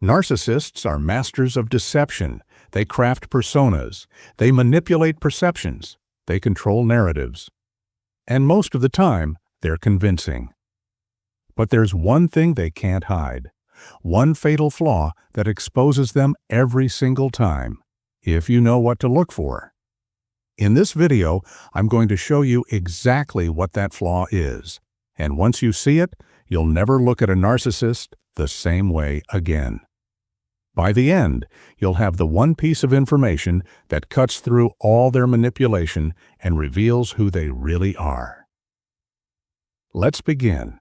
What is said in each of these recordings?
Narcissists are masters of deception. They craft personas. They manipulate perceptions. They control narratives. And most of the time, they're convincing. But there's one thing they can't hide. One fatal flaw that exposes them every single time, if you know what to look for. In this video, I'm going to show you exactly what that flaw is. And once you see it, you'll never look at a narcissist the same way again. By the end, you'll have the one piece of information that cuts through all their manipulation and reveals who they really are. Let's begin.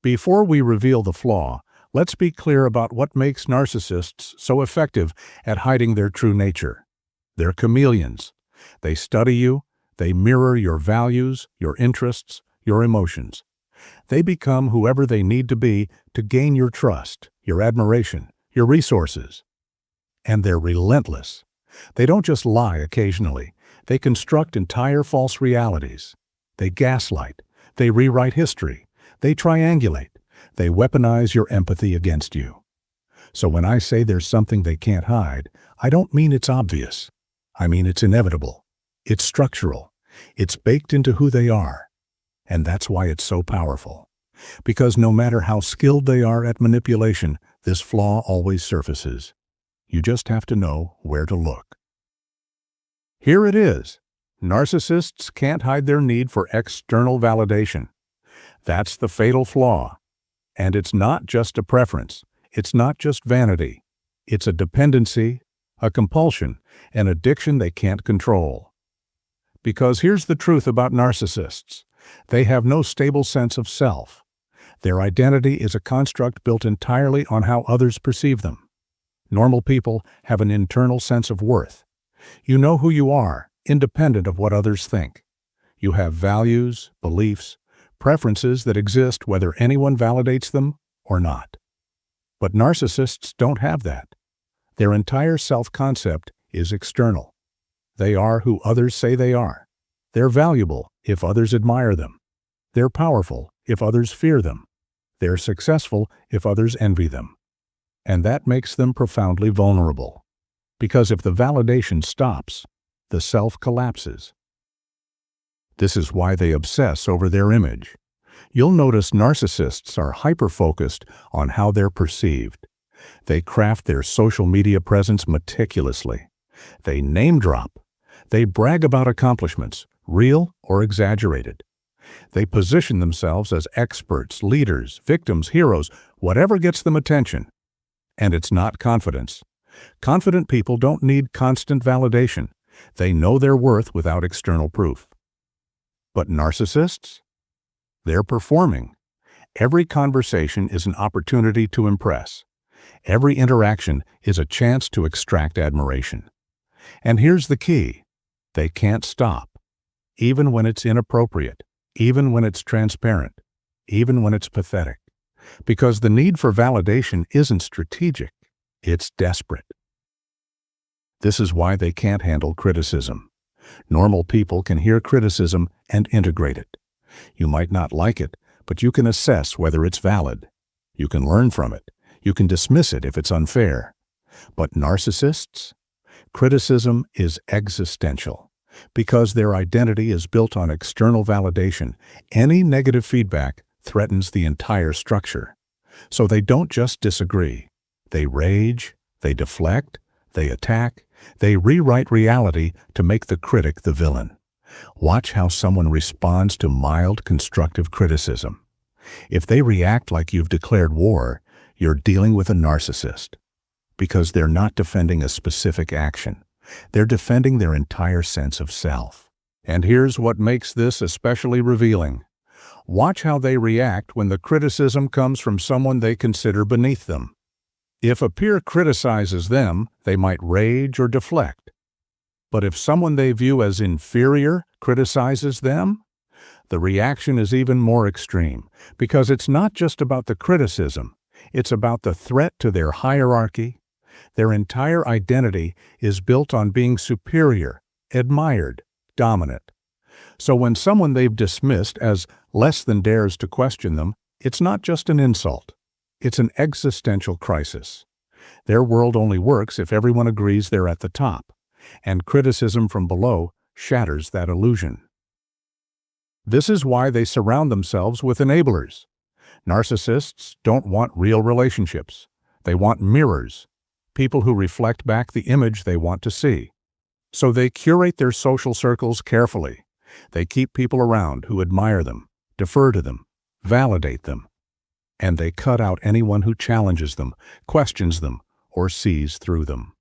Before we reveal the flaw, let's be clear about what makes narcissists so effective at hiding their true nature. They're chameleons. They study you. They mirror your values, your interests, your emotions. They become whoever they need to be to gain your trust, your admiration, your resources. And they're relentless. They don't just lie occasionally. They construct entire false realities. They gaslight. They rewrite history. They triangulate. They weaponize your empathy against you. So when I say there's something they can't hide, I don't mean it's obvious. I mean it's inevitable. It's structural. It's baked into who they are. And that's why it's so powerful. Because no matter how skilled they are at manipulation, this flaw always surfaces. You just have to know where to look. Here it is. Narcissists can't hide their need for external validation. That's the fatal flaw. And it's not just a preference. It's not just vanity. It's a dependency, a compulsion, an addiction they can't control. Because here's the truth about narcissists. They have no stable sense of self. Their identity is a construct built entirely on how others perceive them. Normal people have an internal sense of worth. You know who you are, independent of what others think. You have values, beliefs, preferences that exist whether anyone validates them or not. But narcissists don't have that. Their entire self-concept is external. They are who others say they are. They're valuable if others admire them. They're powerful if others fear them. They're successful if others envy them. And that makes them profoundly vulnerable. Because if the validation stops, the self collapses. This is why they obsess over their image. You'll notice narcissists are hyper-focused on how they're perceived. They craft their social media presence meticulously. They name-drop. They brag about accomplishments, real or exaggerated. They position themselves as experts, leaders, victims, heroes, whatever gets them attention. And it's not confidence. Confident people don't need constant validation. They know their worth without external proof. But narcissists? They're performing. Every conversation is an opportunity to impress. Every interaction is a chance to extract admiration. And here's the key. They can't stop. Even when it's inappropriate. Even when it's transparent. Even when it's pathetic. Because the need for validation isn't strategic. It's desperate. This is why they can't handle criticism. Normal people can hear criticism and integrate it. You might not like it, but you can assess whether it's valid. You can learn from it. You can dismiss it if it's unfair. But narcissists? Criticism is existential. Because their identity is built on external validation, any negative feedback threatens the entire structure. So they don't just disagree. They rage, they deflect, they attack, they rewrite reality to make the critic the villain. Watch how someone responds to mild constructive criticism. If they react like you've declared war, you're dealing with a narcissist. Because they're not defending a specific action. They're defending their entire sense of self. And here's what makes this especially revealing. Watch how they react when the criticism comes from someone they consider beneath them. If a peer criticizes them, they might rage or deflect. But if someone they view as inferior criticizes them, the reaction is even more extreme, because it's not just about the criticism, it's about the threat to their hierarchy. Their entire identity is built on being superior, admired, dominant. So when someone they've dismissed as less than dares to question them, it's not just an insult. It's an existential crisis. Their world only works if everyone agrees they're at the top, and criticism from below shatters that illusion. This is why they surround themselves with enablers. Narcissists don't want real relationships. They want mirrors, people who reflect back the image they want to see. So they curate their social circles carefully. They keep people around who admire them, defer to them, validate them. And they cut out anyone who challenges them, questions them, or sees through them.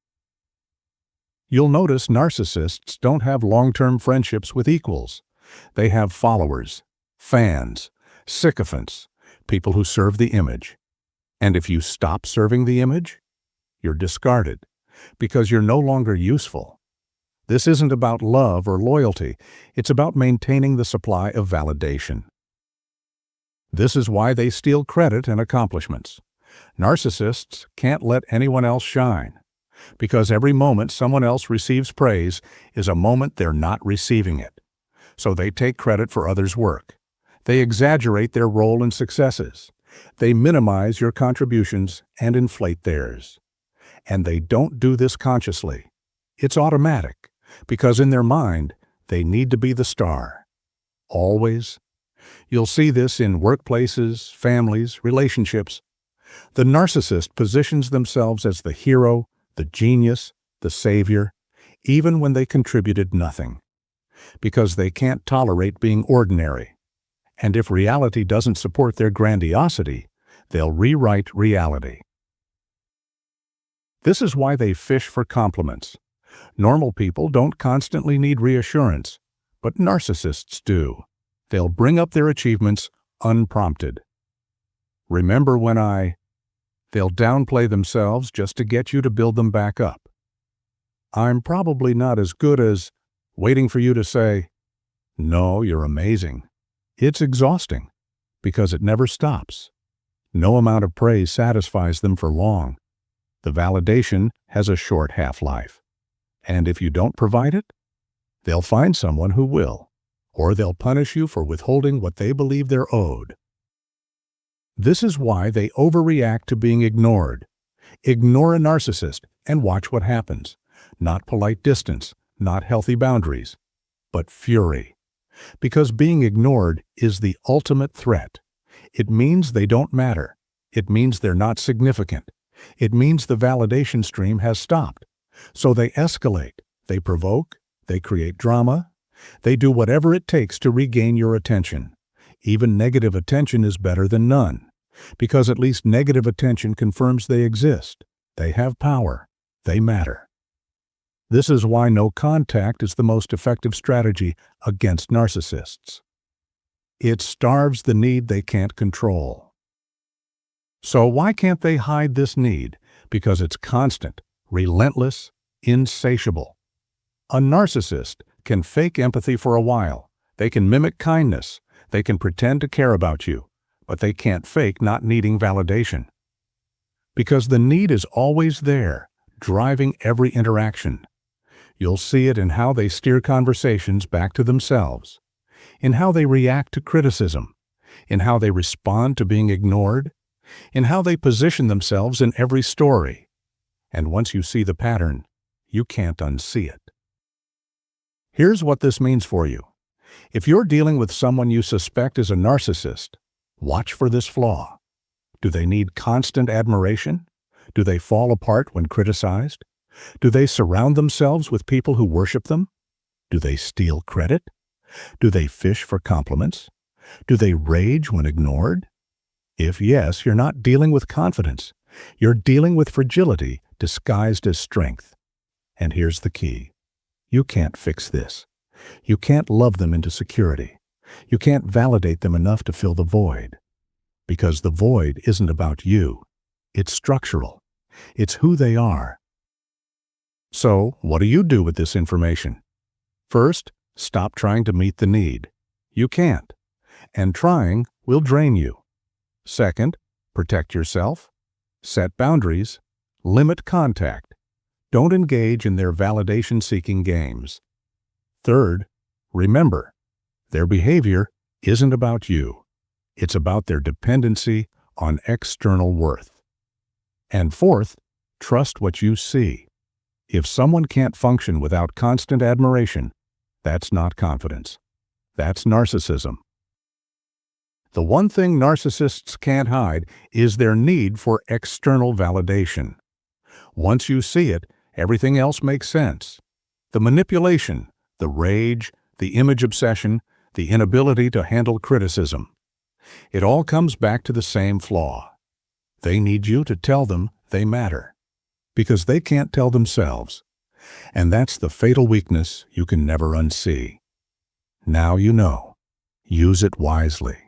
You'll notice narcissists don't have long-term friendships with equals. They have followers, fans, sycophants, people who serve the image. And if you stop serving the image, you're discarded because you're no longer useful. This isn't about love or loyalty. It's about maintaining the supply of validation. This is why they steal credit and accomplishments. Narcissists can't let anyone else shine, because every moment someone else receives praise is a moment they're not receiving it. So they take credit for others' work. They exaggerate their role in successes. They minimize your contributions and inflate theirs. And they don't do this consciously. It's automatic, because in their mind, they need to be the star. Always. You'll see this in workplaces, families, relationships. The narcissist positions themselves as the hero, the genius, the savior, even when they contributed nothing. Because they can't tolerate being ordinary. And if reality doesn't support their grandiosity, they'll rewrite reality. This is why they fish for compliments. Normal people don't constantly need reassurance, but narcissists do. They'll bring up their achievements unprompted. Remember when They'll downplay themselves just to get you to build them back up. I'm probably not as good as, waiting for you to say, no, you're amazing. It's exhausting, because it never stops. No amount of praise satisfies them for long. The validation has a short half-life. And if you don't provide it, they'll find someone who will, or they'll punish you for withholding what they believe they're owed. This is why they overreact to being ignored. Ignore a narcissist and watch what happens. Not polite distance, not healthy boundaries, but fury. Because being ignored is the ultimate threat. It means they don't matter. It means they're not significant. It means the validation stream has stopped. So they escalate, they provoke, they create drama. They do whatever it takes to regain your attention. Even negative attention is better than none, because at least negative attention confirms they exist. They have power. They matter. This is why no contact is the most effective strategy against narcissists. It starves the need they can't control. So why can't they hide this need? Because it's constant, relentless, insatiable. A narcissist can fake empathy for a while. They can mimic kindness. They can pretend to care about you, but they can't fake not needing validation. Because the need is always there, driving every interaction. You'll see it in how they steer conversations back to themselves, in how they react to criticism, in how they respond to being ignored, in how they position themselves in every story. And once you see the pattern, you can't unsee it. Here's what this means for you. If you're dealing with someone you suspect is a narcissist, watch for this flaw. Do they need constant admiration? Do they fall apart when criticized? Do they surround themselves with people who worship them? Do they steal credit? Do they fish for compliments? Do they rage when ignored? If yes, you're not dealing with confidence. You're dealing with fragility disguised as strength. And here's the key. You can't fix this. You can't love them into security. You can't validate them enough to fill the void. Because the void isn't about you. It's structural. It's who they are. So, what do you do with this information? First, stop trying to meet the need. You can't. And trying will drain you. Second, protect yourself. Set boundaries. Limit contact. Don't engage in their validation-seeking games. Third, remember, their behavior isn't about you. It's about their dependency on external worth. And fourth, trust what you see. If someone can't function without constant admiration, that's not confidence. That's narcissism. The one thing narcissists can't hide is their need for external validation. Once you see it, everything else makes sense. The manipulation, the rage, the image obsession, the inability to handle criticism. It all comes back to the same flaw. They need you to tell them they matter, because they can't tell themselves. And that's the fatal weakness you can never unsee. Now you know. Use it wisely.